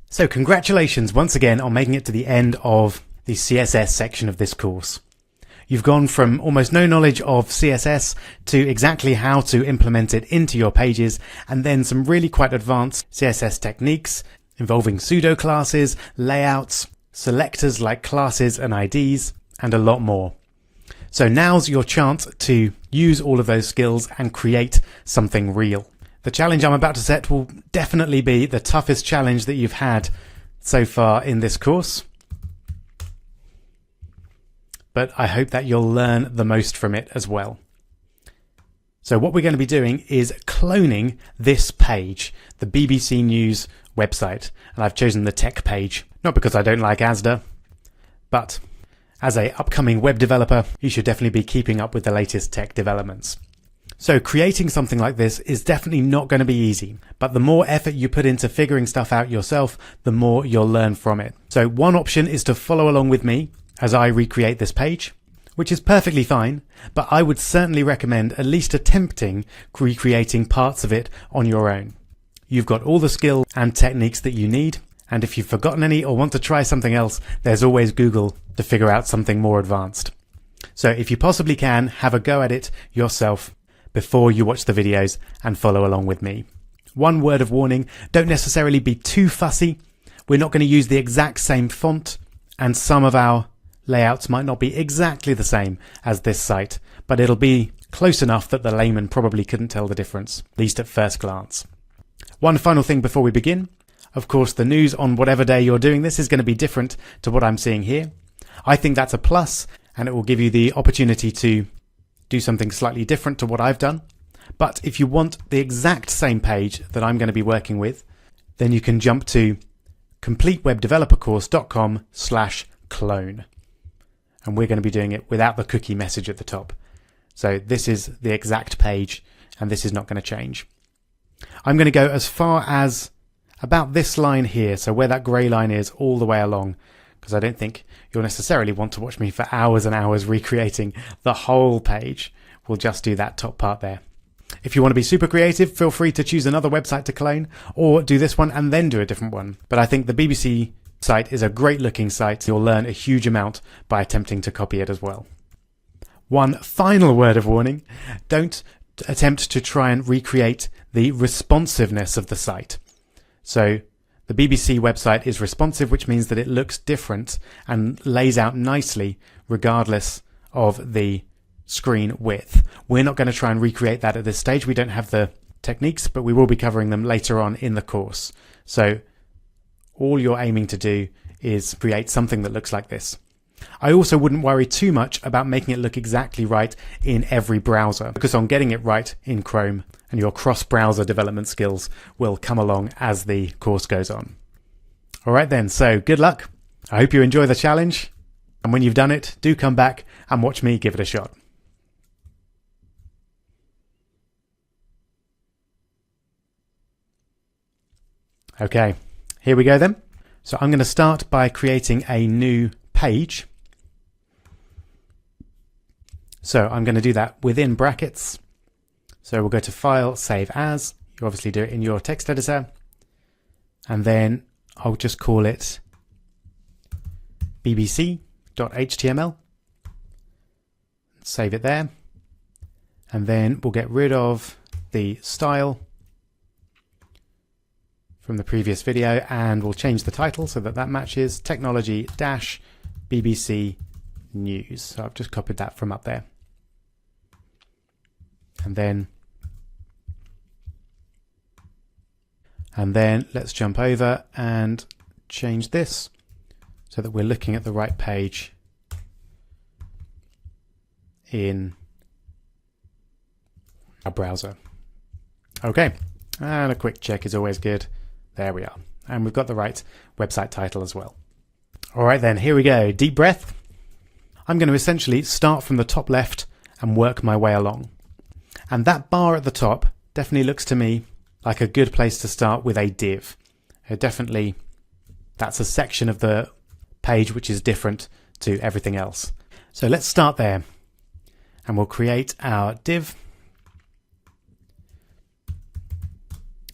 So congratulations once again on making it to the end of the CSS section of this course. You've gone from almost no knowledge of CSS to exactly how to implement it into your pages, and then some really quite advanced CSS techniques involving pseudo classes, layouts, selectors like classes and IDs, and a lot more. So now's your chance to use all of those skills and create something real. The challenge I'm about to set will definitely be the toughest challenge that you've had so far in this course. But I hope that you'll learn the most from it as well. So what we're going to be doing is cloning this page, the BBC News website. And I've chosen the tech page, not because I don't like ASDA, but as an upcoming web developer, you should definitely be keeping up with the latest tech developments. So creating something like this is definitely not going to be easy, but the more effort you put into figuring stuff out yourself, the more you'll learn from it. So one option is to follow along with me as I recreate this page, which is perfectly fine, but I would certainly recommend at least attempting recreating parts of it on your own. You've got all the skills and techniques that you need, and if you've forgotten any or want to try something else, there's always Google to figure out something more advanced. So if you possibly can, have a go at it yourself before you watch the videos and follow along with me. One word of warning, don't necessarily be too fussy. We're not going to use the exact same font, and some of our layouts might not be exactly the same as this site, but it'll be close enough that the layman probably couldn't tell the difference, at least at first glance. One final thing before we begin. Of course, the news on whatever day you're doing this is going to be different to what I'm seeing here. I think that's a plus, and it will give you the opportunity to do something slightly different to what I've done. But if you want the exact same page that I'm going to be working with, then you can jump to completewebdevelopercourse.com/clone. And we're going to be doing it without the cookie message at the top. So this is the exact page, and this is not going to change. I'm going to go as far as about this line here, so where that grey line is, all the way along, because I don't think you'll necessarily want to watch me for hours and hours recreating the whole page. We'll just do that top part there. If you want to be super creative, feel free to choose another website to clone, or do this one and then do a different one. But I think the BBC site is a great looking site. You'll learn a huge amount by attempting to copy it as well. One final word of warning, don't attempt to try and recreate the responsiveness of the site. So the BBC website is responsive, which means that it looks different and lays out nicely regardless of the screen width. We're not going to try and recreate that at this stage. We don't have the techniques, but we will be covering them later on in the course. So all you're aiming to do is create something that looks like this. I also wouldn't worry too much about making it look exactly right in every browser. Focus on getting it right in Chrome, and your cross-browser development skills will come along as the course goes on. Alright then, so good luck. I hope you enjoy the challenge, and when you've done it, do come back and watch me give it a shot. Okay, here we go then. So I'm going to start by creating a new page. So I'm going to do that within brackets. So we'll go to File, Save As. You obviously do it in your text editor. And then I'll just call it bbc.html. Save it there. And then we'll get rid of the style from the previous video, and we'll change the title so that that matches Technology-BBC News. So I've just copied that from up there. And then let's jump over and change this so that we're looking at the right page in our browser. Okay, and a quick check is always good. There we are. And we've got the right website title as well. All right then, here we go. Deep breath. I'm going to essentially start from the top left and work my way along. And that bar at the top definitely looks to me like a good place to start with a div. Definitely, that's a section of the page which is different to everything else. So let's start there. And we'll create our div.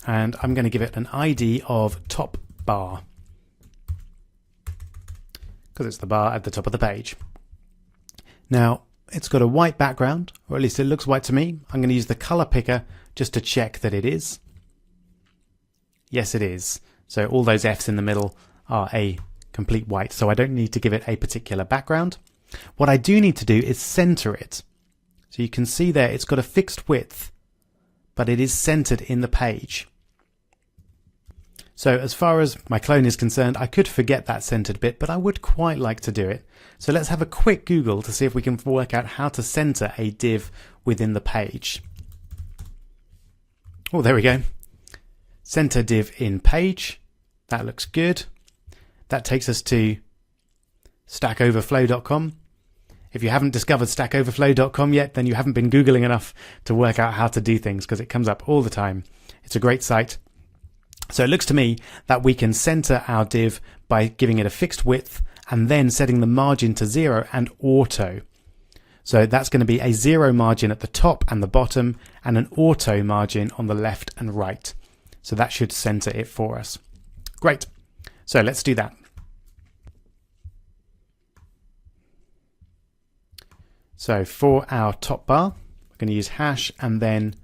And I'm going to give it an ID of top bar. because it's the bar at the top of the page. Now, it's got a white background, or at least it looks white to me. I'm going to use the color picker just to check that it is. Yes, it is. So all those F's in the middle are a complete white, so I don't need to give it a particular background. What I do need to do is center it. So you can see there it's got a fixed width, but it is centered in the page. So as far as my clone is concerned, I could forget that centered bit, but I would quite like to do it. So let's have a quick Google to see if we can work out how to center a div within the page. Oh, there we go. Center div in page. That looks good. That takes us to stackoverflow.com. If you haven't discovered stackoverflow.com yet, then you haven't been Googling enough to work out how to do things, because it comes up all the time. It's a great site. So it looks to me that we can center our div by giving it a fixed width and then setting the margin to 0 and auto. So that's going to be a 0 margin at the top and the bottom and an auto margin on the left and right. So that should center it for us. Great. So let's do that. So for our top bar, we're going to use hash and then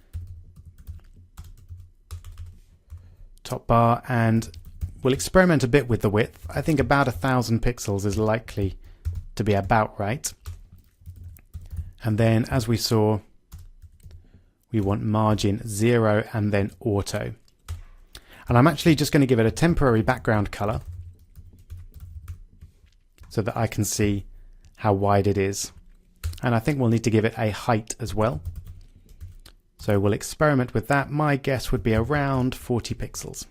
top bar, and we'll experiment a bit with the width. I think about 1,000 pixels is likely to be about right. And then, as we saw, we want margin 0 and then auto. And I'm actually just going to give it a temporary background color so that I can see how wide it is. And I think we'll need to give it a height as well. So we'll experiment with that. My guess would be around 40 pixels.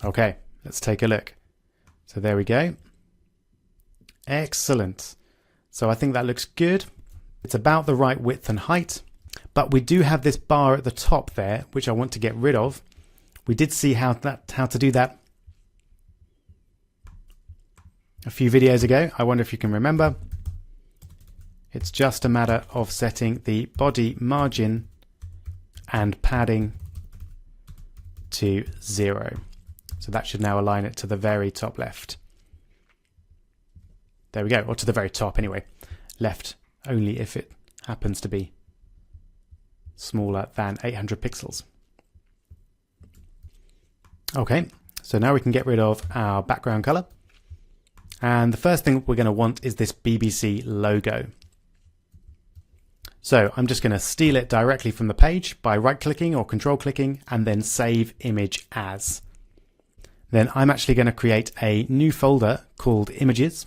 Okay, let's take a look. So there we go. Excellent. So I think that looks good. It's about the right width and height, but we do have this bar at the top there, which I want to get rid of. We did see how to do that a few videos ago. I wonder if you can remember. It's just a matter of setting the body margin and padding to 0. So that should now align it to the very top left. There we go, or to the very top anyway. Left only if it happens to be smaller than 800 pixels. Okay, so now we can get rid of our background color. And the first thing we're going to want is this BBC logo. So I'm just going to steal it directly from the page by right-clicking or control-clicking and then save image as. Then I'm actually going to create a new folder called images.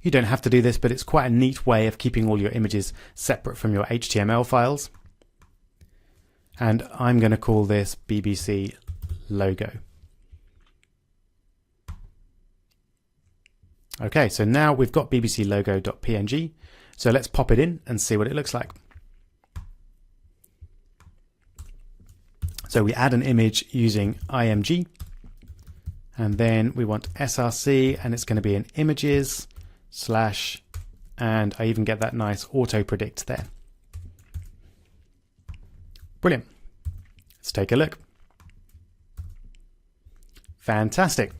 You don't have to do this, but it's quite a neat way of keeping all your images separate from your HTML files. And I'm going to call this BBC logo. Okay, so now we've got BBC logo.png. So let's pop it in and see what it looks like. So we add an image using IMG, and then we want src, and it's going to be in images / and I even get that nice auto predict there. Brilliant. Let's take a look. Fantastic.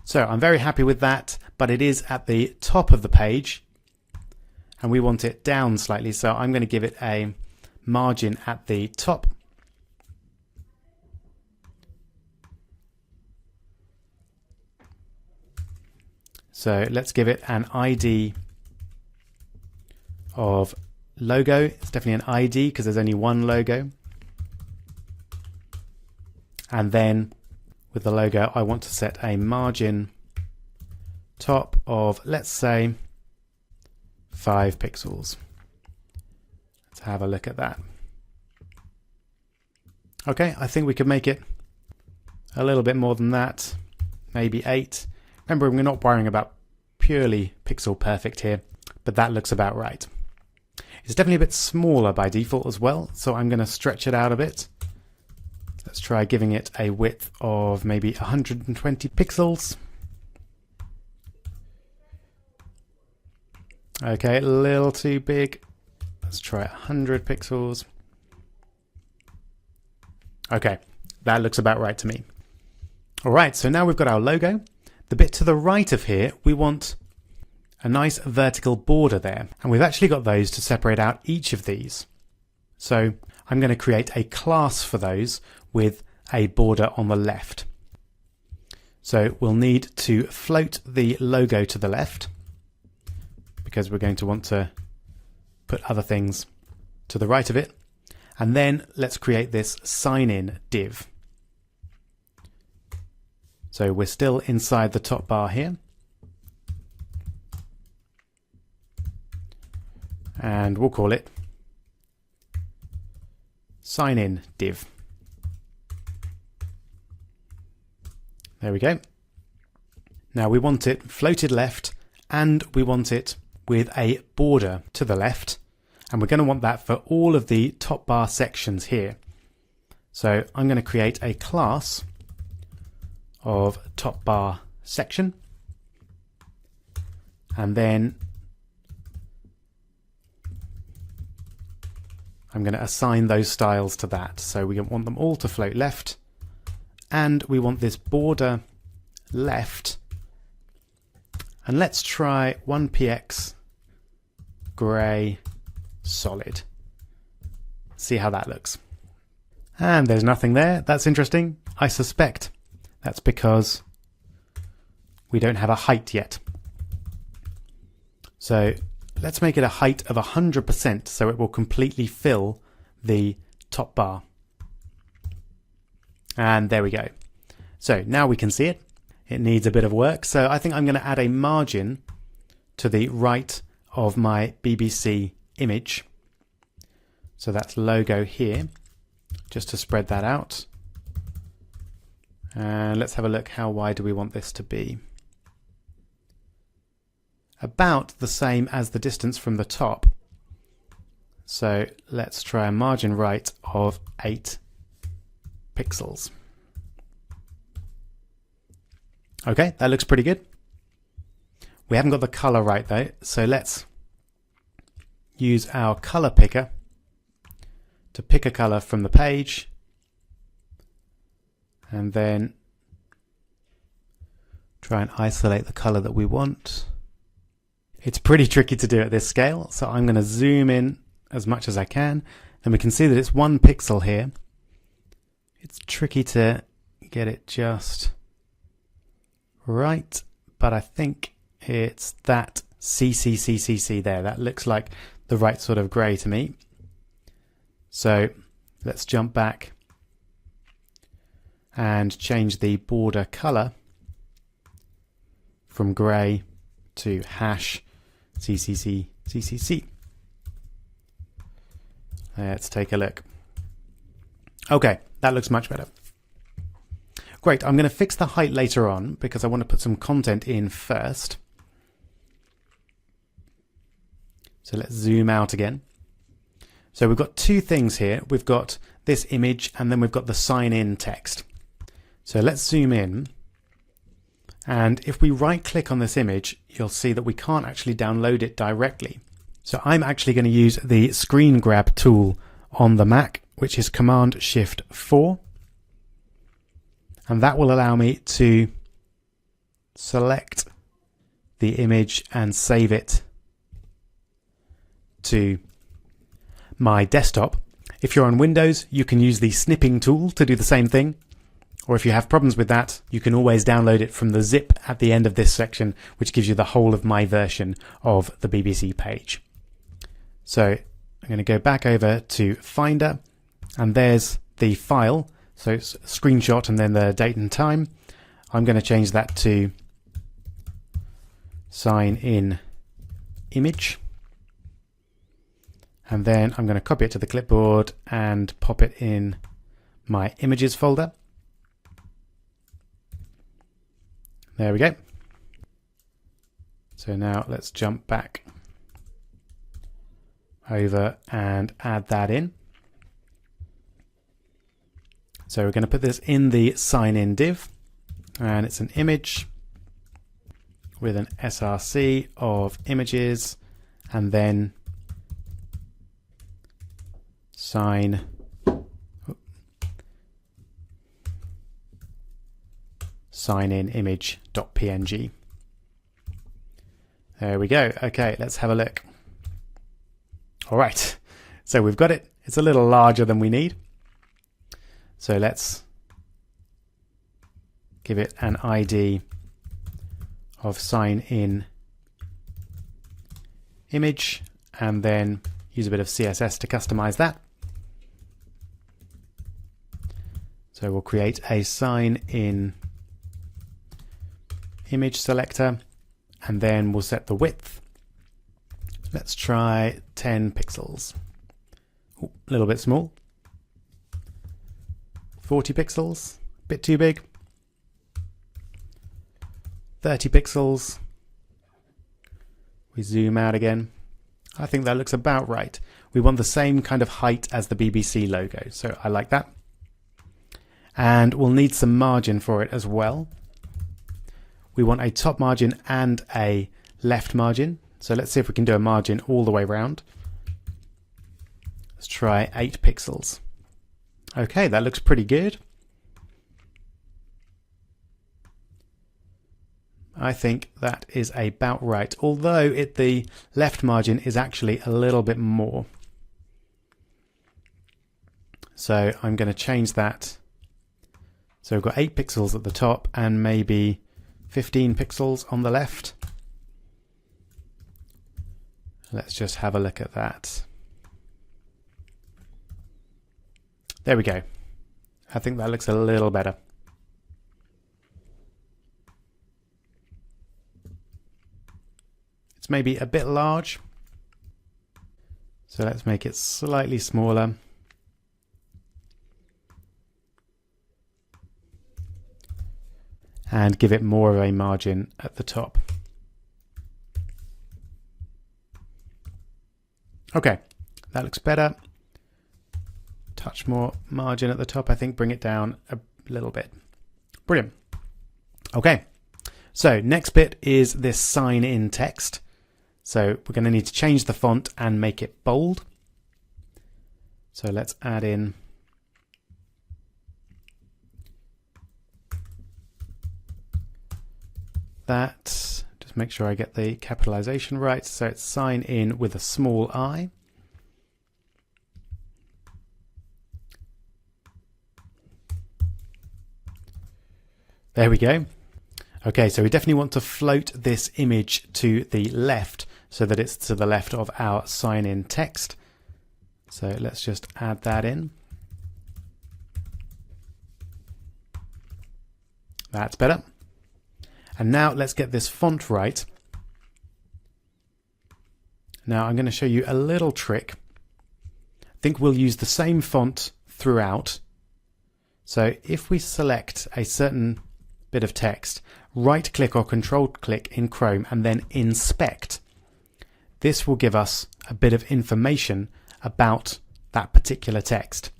So I'm very happy with that, but it is at the top of the page and we want it down slightly. So I'm going to give it a margin at the top. So let's give it an ID of logo. It's definitely an ID because there's only one logo. And then with the logo, I want to set a margin top of, let's say, 5 pixels. Let's have a look at that. Okay, I think we could make it a little bit more than that, maybe 8. Remember, we're not worrying about purely pixel perfect here, but that looks about right. It's definitely a bit smaller by default as well, so I'm going to stretch it out a bit. Let's try giving it a width of maybe 120 pixels. Okay, a little too big. Let's try 100 pixels. Okay, that looks about right to me. All right, so now we've got our logo. The bit to the right of here, we want a nice vertical border there. And we've actually got those to separate out each of these. So I'm going to create a class for those with a border on the left. So we'll need to float the logo to the left because we're going to want to put other things to the right of it. And then let's create this sign in div. So we're still inside the top bar here. And we'll call it sign in div. There we go. Now we want it floated left and we want it with a border to the left. And we're going to want that for all of the top bar sections here. So I'm going to create a class of top bar section. And then I'm going to assign those styles to that. So we want them all to float left. And we want this border left. And let's try 1px gray solid. See how that looks. And there's nothing there. That's interesting. I suspect that's because we don't have a height yet. So let's make it a height of 100% so it will completely fill the top bar. And there we go. So now we can see it. It needs a bit of work. So I think I'm going to add a margin to the right of my BBC image. So that's logo here, just to spread that out. And let's have a look. How wide do we want this to be? About the same as the distance from the top. So let's try a margin right of 8 pixels. Okay, that looks pretty good. We haven't got the color right though, so let's use our color picker to pick a color from the page and then try and isolate the color that we want. It's pretty tricky to do at this scale, so I'm going to zoom in as much as I can, and we can see that it's 1 pixel here. It's tricky to get it just right, but I think it's that CCCCC there. That looks like the right sort of grey to me. So let's jump back and change the border color from grey to hash CCCCCC. Let's take a look. Okay, that looks much better. Great, I'm going to fix the height later on because I want to put some content in first. So let's zoom out again. So we've got two things here. We've got this image and then we've got the sign in text. So let's zoom in. And if we right click on this image, you'll see that we can't actually download it directly. So I'm actually going to use the screen grab tool on the Mac, which is Command Shift 4. And that will allow me to select the image and save it to my desktop. If you're on Windows, you can use the snipping tool to do the same thing. Or if you have problems with that, you can always download it from the zip at the end of this section, which gives you the whole of my version of the BBC page. So I'm going to go back over to Finder, and there's the file. So it's a screenshot and then the date and time. I'm going to change that to sign in image. And then I'm going to copy it to the clipboard and pop it in my images folder. There we go. So now let's jump back over and add that in. So we're going to put this in the sign in div, and it's an image with an src of images and then sign sign-in image.png. There we go. Okay, let's have a look. All right, so we've got it. It's a little larger than we need. So let's give it an ID of sign-in image and then use a bit of CSS to customize that. So we'll create a sign-in image selector and then we'll set the width. Let's try 10 pixels. Ooh, a little bit small. 40 pixels, a bit too big. 30 pixels. We zoom out again. I think that looks about right. We want the same kind of height as the BBC logo, so I like that. And we'll need some margin for it as well. We want a top margin and a left margin. So let's see if we can do a margin all the way around. Let's try 8 pixels. Okay, that looks pretty good. I think that is about right, although the left margin is actually a little bit more. So I'm going to change that. So we've got 8 pixels at the top and maybe 15 pixels on the left. Let's just have a look at that. There we go. I think that looks a little better. It's maybe a bit large. So let's make it slightly smaller. And give it more of a margin at the top. Okay, that looks better. Touch more margin at the top, I think, bring it down a little bit. Brilliant. Okay, so next bit is this sign in text. So we're going to need to change the font and make it bold. So let's add in that. Just make sure I get the capitalization right. So it's sign in with a small I. There we go. Okay, so we definitely want to float this image to the left so that it's to the left of our sign-in text. So let's just add that in. That's better. And now let's get this font right. Now I'm going to show you a little trick. I think we'll use the same font throughout. So if we select a certain bit of text, right click or control click in Chrome and then inspect. This will give us a bit of information about that particular text.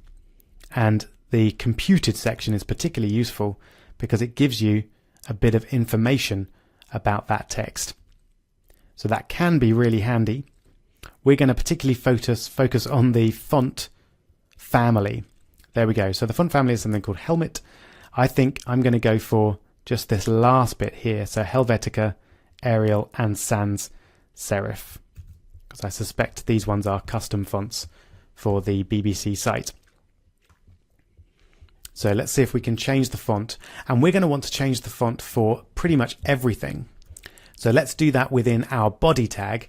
And the computed section is particularly useful because it gives you a bit of information about that text. So that can be really handy. We're going to particularly focus on the font family. There we go. So the font family is something called Helmet. I think I'm going to go for just this last bit here. So Helvetica, Arial and Sans Serif, because I suspect these ones are custom fonts for the BBC site. So let's see if we can change the font, and we're going to want to change the font for pretty much everything. So let's do that within our body tag,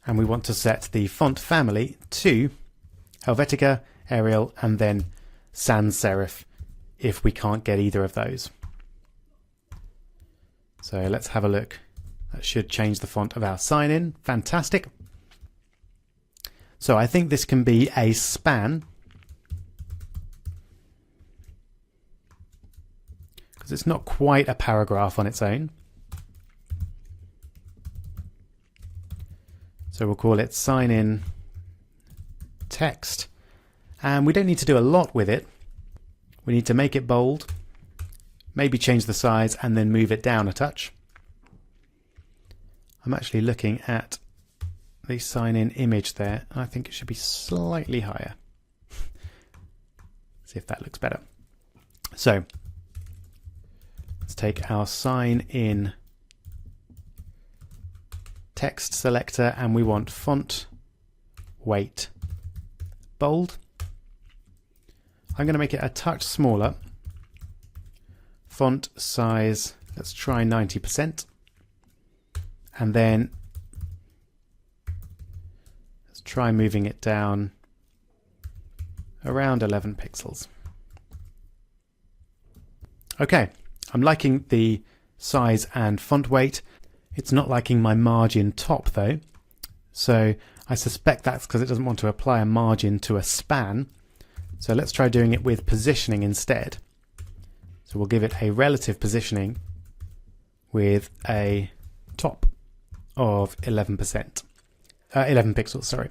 and we want to set the font family to Helvetica, Arial and then sans serif if we can't get either of those. So let's have a look. That should change the font of our sign in. Fantastic. So I think this can be a span, because it's not quite a paragraph on its own. So we'll call it sign in text. And we don't need to do a lot with it. We need to make it bold, maybe change the size and then move it down a touch. I'm actually looking at the sign in image there. I think it should be slightly higher. See if that looks better. So take our sign in text selector and we want font weight bold. I'm going to make it a touch smaller. Font size, let's try 90%. And then let's try moving it down around 11 pixels. Okay, I'm liking the size and font weight. It's not liking my margin top though. So I suspect that's because it doesn't want to apply a margin to a span. So let's try doing it with positioning instead. So we'll give it a relative positioning with a top of 11%. 11 pixels, sorry.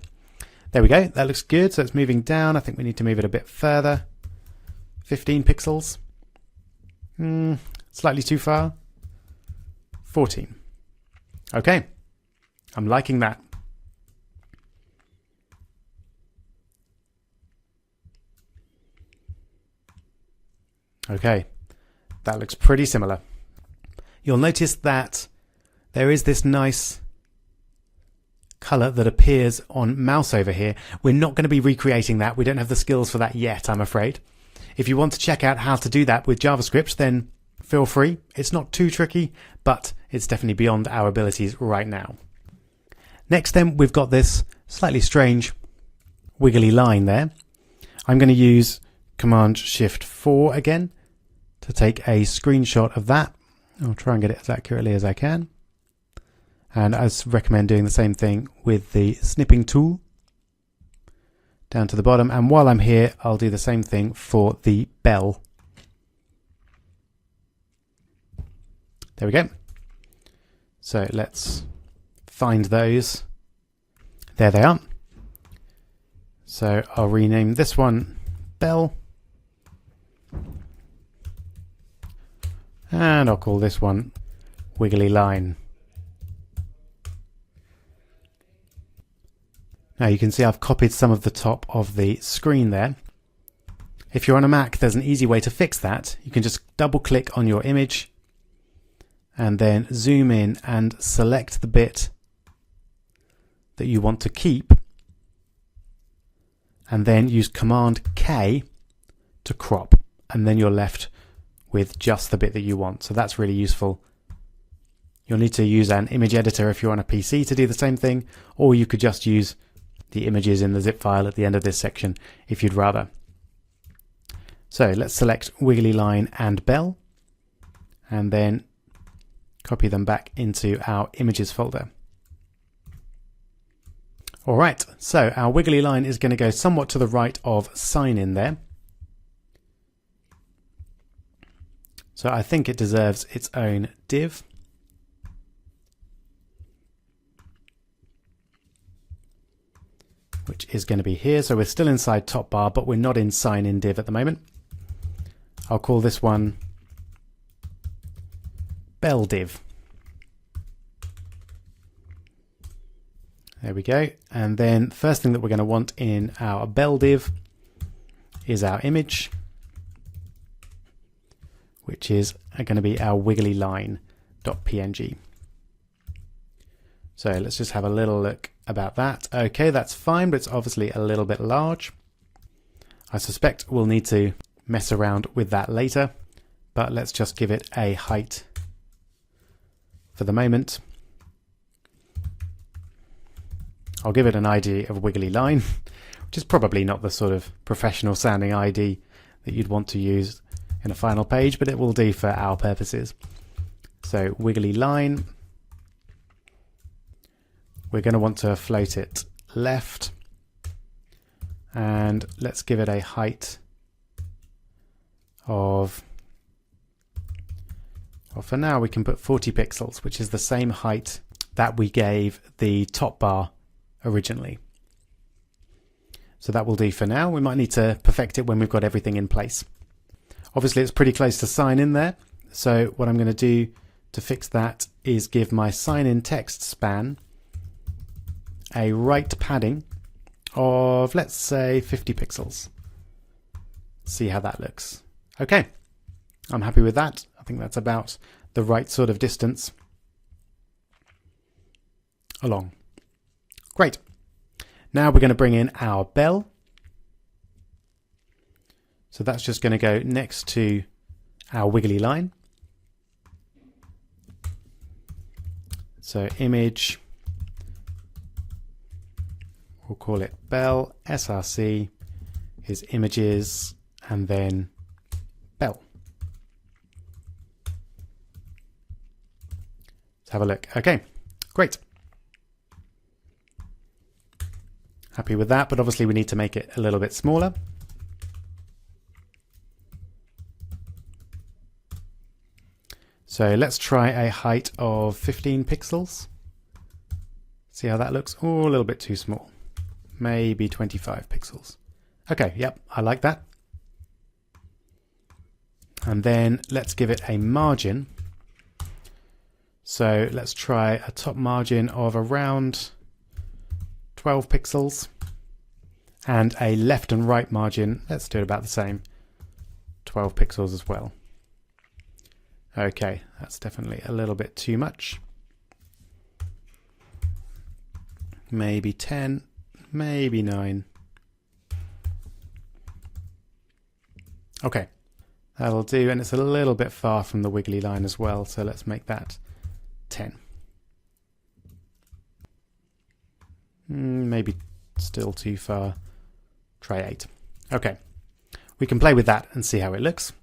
There we go, that looks good. So it's moving down. I think we need to move it a bit further. 15 pixels. Slightly too far. 14. Okay, I'm liking that. Okay, that looks pretty similar. You'll notice that there is this nice color that appears on mouse over here. We're not going to be recreating that. We don't have the skills for that yet, I'm afraid. If you want to check out how to do that with JavaScript, then feel free. It's not too tricky, but it's definitely beyond our abilities right now. Next then, we've got this slightly strange wiggly line there. I'm going to use Command-Shift-4 again to take a screenshot of that. I'll try and get it as accurately as I can. And I recommend doing the same thing with the snipping tool down to the bottom. And while I'm here, I'll do the same thing for the bell. There we go. So let's find those. There they are. So I'll rename this one bell. And I'll call this one wiggly line. Now you can see I've copied some of the top of the screen there. If you're on a Mac, there's an easy way to fix that. You can just double click on your image and then zoom in and select the bit that you want to keep, and then use Command K to crop, and then you're left with just the bit that you want. So that's really useful. You'll need to use an image editor if you're on a PC to do the same thing, or you could just use the images in the zip file at the end of this section if you'd rather. So let's select wiggly line and bell and then copy them back into our images folder. Alright, so our wiggly line is going to go somewhat to the right of sign in there. So I think it deserves its own div. Which is going to be here. So we're still inside top bar, but we're not in sign in div at the moment. I'll call this one bell div. There we go. And then the first thing that we're going to want in our bell div is our image, which is going to be our wiggly line.png. So let's just have a little look about that. Okay, that's fine, but it's obviously a little bit large. I suspect we'll need to mess around with that later, but let's just give it a height for the moment. I'll give it an ID of wiggly line, which is probably not the sort of professional sounding ID that you'd want to use in a final page, but it will do for our purposes. So wiggly line. We're going to want to float it left, and let's give it a height of, well, for now we can put 40 pixels, which is the same height that we gave the top bar originally. So that will do for now. We might need to perfect it when we've got everything in place. Obviously it's pretty close to sign in there, so what I'm going to do to fix that is give my sign in text span a right padding of, let's say, 50 pixels. See how that looks. Okay, I'm happy with that. think that's about the right sort of distance along. Great. Now we're going to bring in our bell. So that's just going to go next to our wiggly line. So image, we'll call it bell, src is images, and then bell. Let's have a look. Okay, great. Happy with that, but obviously we need to make it a little bit smaller. So let's try a height of 15 pixels. See how that looks? Oh, a little bit too small. Maybe 25 pixels. Okay, yep, I like that. And then let's give it a margin. So let's try a top margin of around 12 pixels. And a left and right margin, let's do it about the same, 12 pixels as well. Okay, that's definitely a little bit too much. Maybe 10, maybe 9. Okay, that'll do, and it's a little bit far from the wiggly line as well, so let's make that 10. Maybe still too far. Try 8. Okay, we can play with that and see how it looks.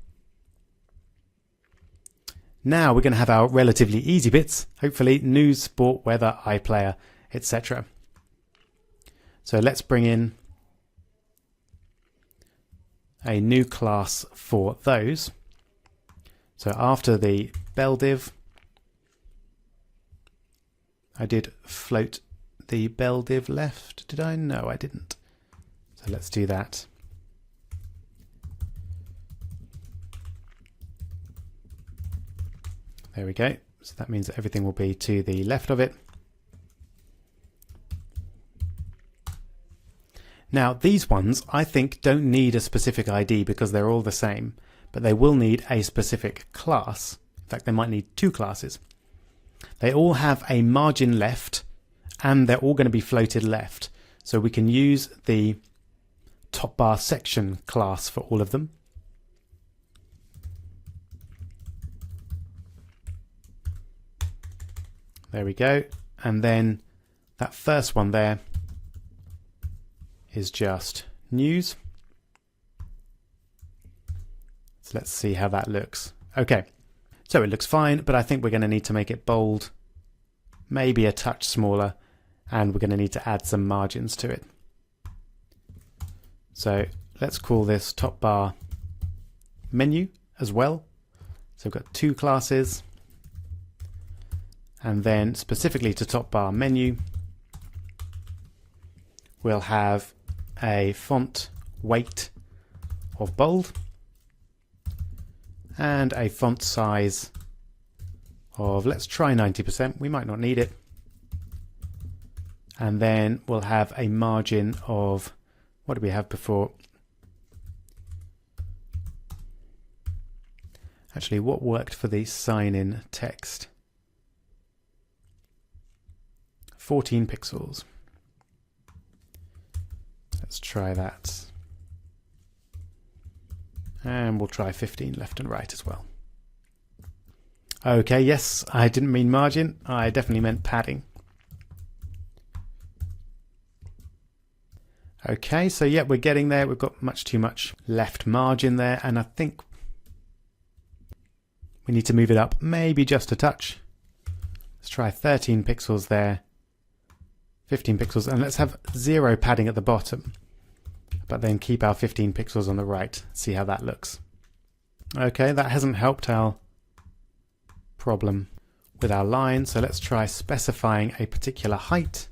Now we're going to have our relatively easy bits, hopefully news, sport, weather, iPlayer, etc. So let's bring in a new class for those. So after the bell div, I did float the bell div left, did I? No, I didn't. So let's do that. There we go. So that means that everything will be to the left of it. Now these ones I think don't need a specific ID because they're all the same, but they will need a specific class. In fact, they might need 2 classes. They all have a margin left and they're all going to be floated left. So we can use the top bar section class for all of them. There we go. And then that first one there is just news. So let's see how that looks. Okay, so it looks fine, but I think we're going to need to make it bold, maybe a touch smaller, and we're going to need to add some margins to it. So let's call this top bar menu as well. So we've got 2 classes. And then specifically to top bar menu, we'll have a font weight of bold and a font size of, let's try 90%. We might not need it. And then we'll have a margin of, what did we have before? Actually, what worked for the sign-in text? 14 pixels. Let's try that. And we'll try 15 left and right as well. Okay, yes, I didn't mean margin. I definitely meant padding. Okay, so yeah, we're getting there. We've got much too much left margin there, and I think we need to move it up maybe just a touch. Let's try 13 pixels there. 15 pixels, and let's have 0 padding at the bottom, but then keep our 15 pixels on the right. See how that looks. Okay, that hasn't helped our problem with our line, so let's try specifying a particular height.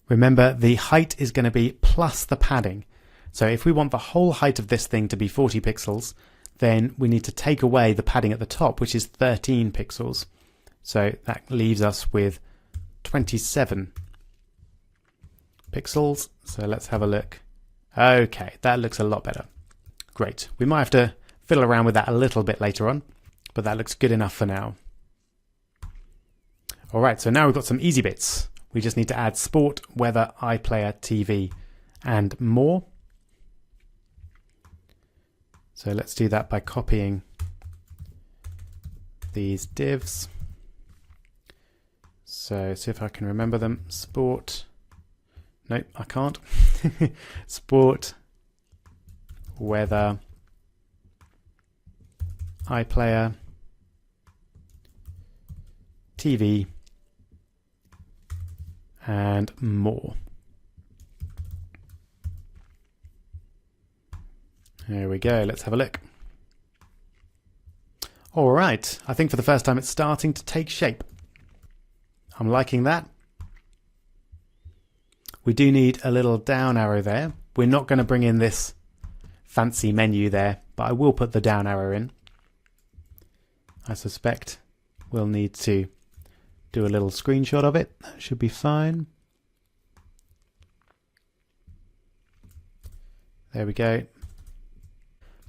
Remember, the height is going to be plus the padding. So if we want the whole height of this thing to be 40 pixels, then we need to take away the padding at the top, which is 13 pixels. So that leaves us with 27 pixels. So let's have a look. Okay, that looks a lot better. Great. We might have to fiddle around with that a little bit later on. but that looks good enough for now. All right, so now we've got some easy bits. We just need to add sport, weather, iPlayer, TV, and more. So let's do that by copying these divs. So see if I can remember them. Sport. Nope, I can't. Sport, weather, iPlayer, TV, and more. There we go. Let's have a look. All right. I think for the first time it's starting to take shape. I'm liking that. We do need a little down arrow there. We're not going to bring in this fancy menu there, but I will put the down arrow in. I suspect we'll need to do a little screenshot of it. That should be fine. There we go.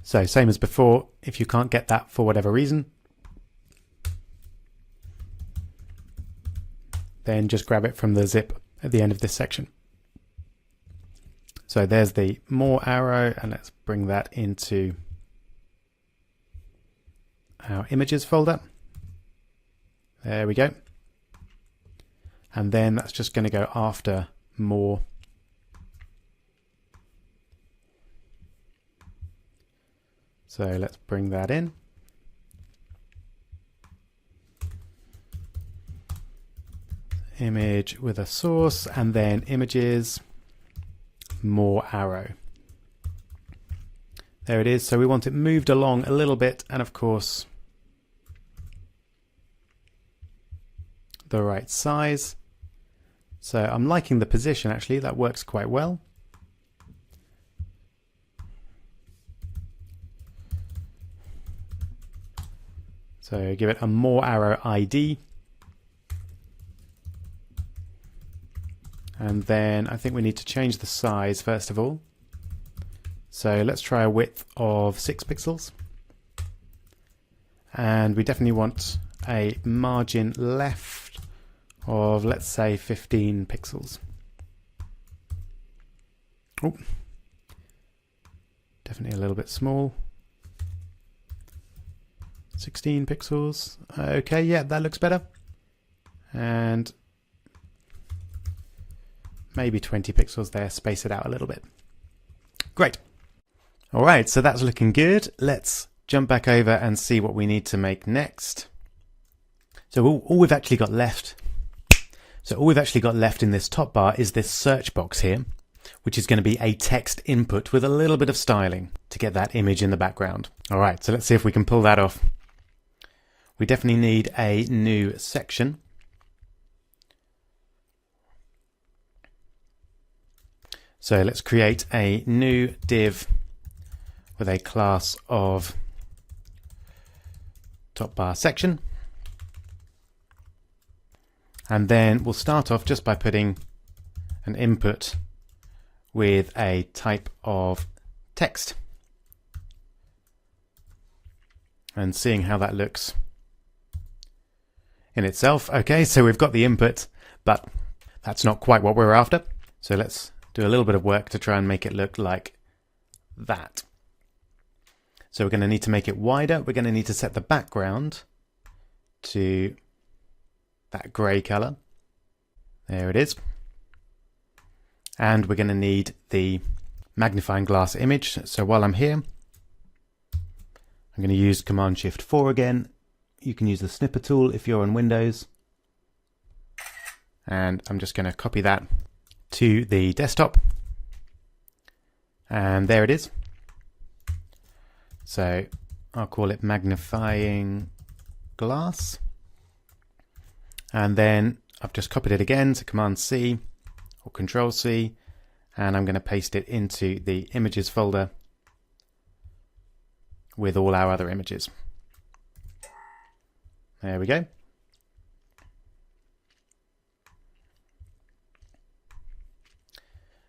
So same as before, if you can't get that for whatever reason, then just grab it from the zip at the end of this section. So there's the more arrow, and let's bring that into our images folder. There we go. And then that's just going to go after more. So let's bring that in. Image with a source, and then images, more arrow. There it is. So we want it moved along a little bit, and of course the right size. So I'm liking the position, actually. That works quite well. So give it a more arrow ID. And then I think we need to change the size first of all. So let's try a width of 6 pixels. And we definitely want a margin left of, let's say, 15 pixels. Oh, definitely a little bit small. 16 pixels. Okay, yeah, that looks better. And maybe 20 pixels there, space it out a little bit. Great. All right, so that's looking good. Let's jump back over and see what we need to make next. So all we've actually got left in this top bar is this search box here, which is going to be a text input with a little bit of styling to get that image in the background. All right, so let's see if we can pull that off. We definitely need a new section. So let's create a new div with a class of top bar section. And then we'll start off just by putting an input with a type of text and seeing how that looks in itself. Okay, so we've got the input, but that's not quite what we're after. So let's do a little bit of work to try and make it look like that. So we're going to need to make it wider. We're going to need to set the background to that grey color. There it is. And we're going to need the magnifying glass image. So while I'm here, I'm going to use Command-Shift-4 again. You can use the snipper tool if you're on Windows. And I'm just going to copy that to the desktop. And there it is. So I'll call it magnifying glass. And then I've just copied it again to Command-C or Control-C, and I'm going to paste it into the images folder with all our other images. There we go.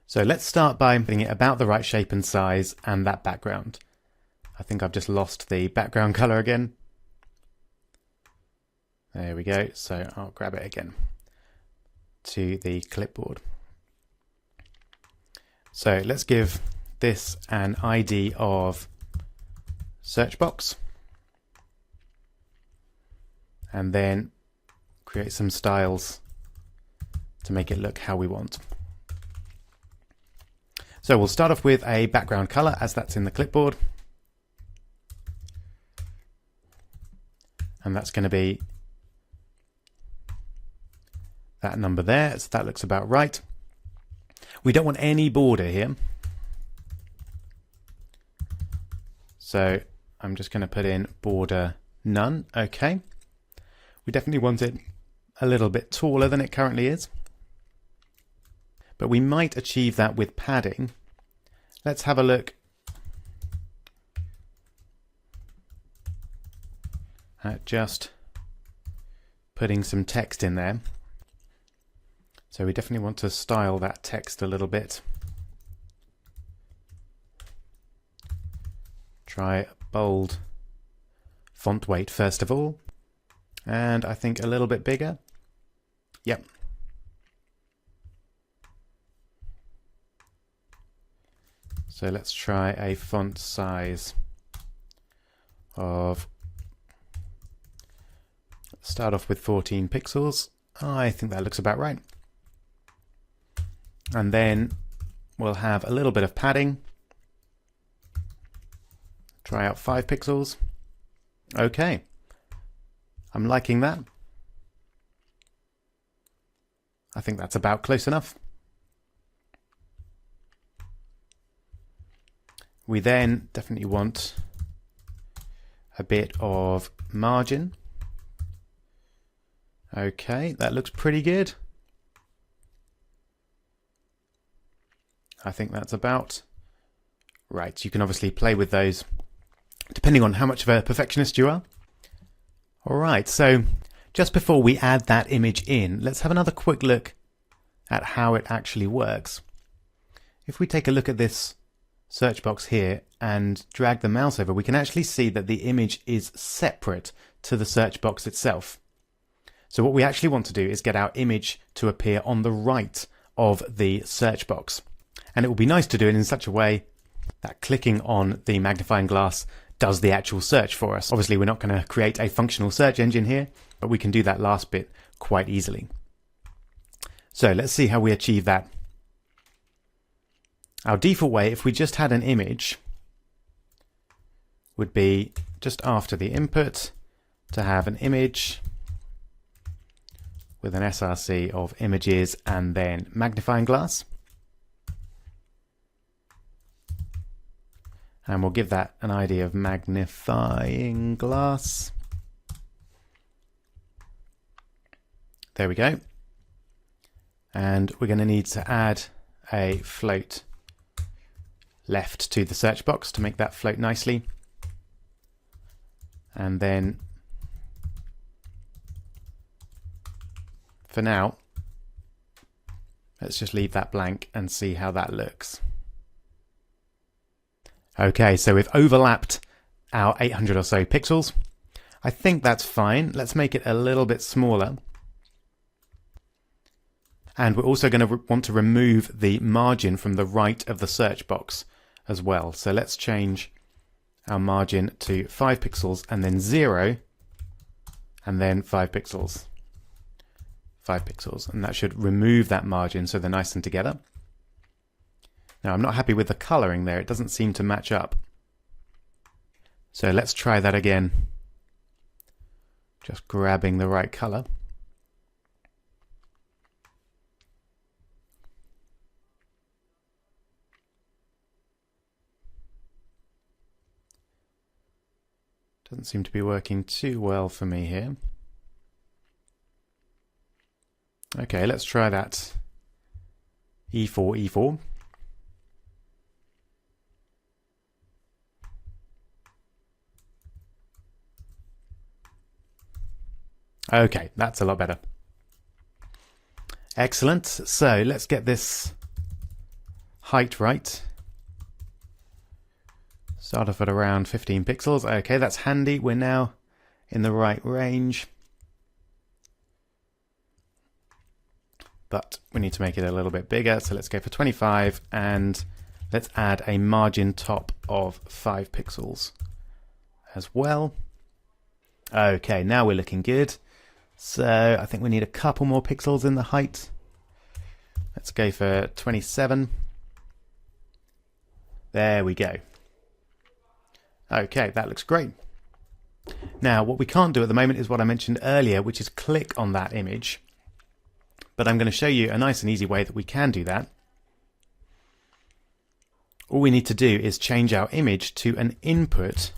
So let's start by putting it about the right shape and size and that background. I think I've just lost the background color again. There we go. So I'll grab it again to the clipboard. So let's give this an ID of search box, and then create some styles to make it look how we want. So we'll start off with a background color, as that's in the clipboard. And that's going to be that number there, so that looks about right. We don't want any border here. So I'm just going to put in border none. Okay. We definitely want it a little bit taller than it currently is. But we might achieve that with padding. Let's have a look at just putting some text in there. So we definitely want to style that text a little bit. Try bold font weight first of all. And I think a little bit bigger. Yep. So let's try a font size of, start off with 14 pixels. I think that looks about right. And then we'll have a little bit of padding. Try out 5 pixels. Okay. I'm liking that. I think that's about close enough. We then definitely want a bit of margin. Okay, that looks pretty good. I think that's about right. You can obviously play with those depending on how much of a perfectionist you are. All right, so just before we add that image in, let's have another quick look at how it actually works. If we take a look at this search box here and drag the mouse over, we can actually see that the image is separate to the search box itself. So what we actually want to do is get our image to appear on the right of the search box. And it will be nice to do it in such a way that clicking on the magnifying glass does the actual search for us. Obviously, we're not going to create a functional search engine here, but we can do that last bit quite easily. So let's see how we achieve that. Our default way, if we just had an image, would be just after the input to have an image with an src of images and then magnifying glass. And we'll give that an ID of magnifying glass. There we go. And we're going to need to add a float left to the search box to make that float nicely. And then for now, let's just leave that blank and see how that looks. Okay, so we've overlapped our 800 or so pixels. I think that's fine. Let's make it a little bit smaller. And we're also going to want to remove the margin from the right of the search box as well. So let's change our margin to 5 pixels and then 0 and then 5 pixels. 5 pixels, and that should remove that margin so they're nice and together. Now I'm not happy with the coloring there, it doesn't seem to match up. So let's try that again. Just grabbing the right color. Doesn't seem to be working too well for me here. Okay, let's try that. E4, E4. Okay, that's a lot better. Excellent. So let's get this height right. Start off at around 15 pixels. Okay, that's handy. We're now in the right range. but we need to make it a little bit bigger. So let's go for 25 and let's add a margin top of 5 pixels as well. Okay, now we're looking good. So I think we need a couple more pixels in the height. Let's go for 27. There we go. Okay, that looks great. Now, what we can't do at the moment is what I mentioned earlier, which is click on that image. But I'm going to show you a nice and easy way that we can do that. All we need to do is change our image to an input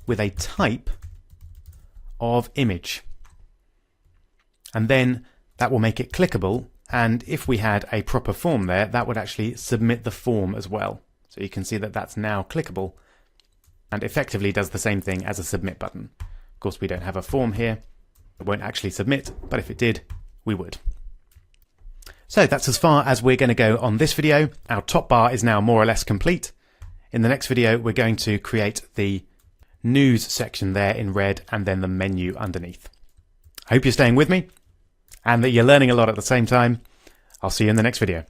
with a type of image. And then that will make it clickable. And if we had a proper form there, that would actually submit the form as well. So you can see that that's now clickable and effectively does the same thing as a submit button. Of course, we don't have a form here. It won't actually submit, but if it did, we would. So that's as far as we're going to go on this video. Our top bar is now more or less complete. In the next video, we're going to create the news section there in red and then the menu underneath. I hope you're staying with me and that you're learning a lot at the same time. I'll see you in the next video.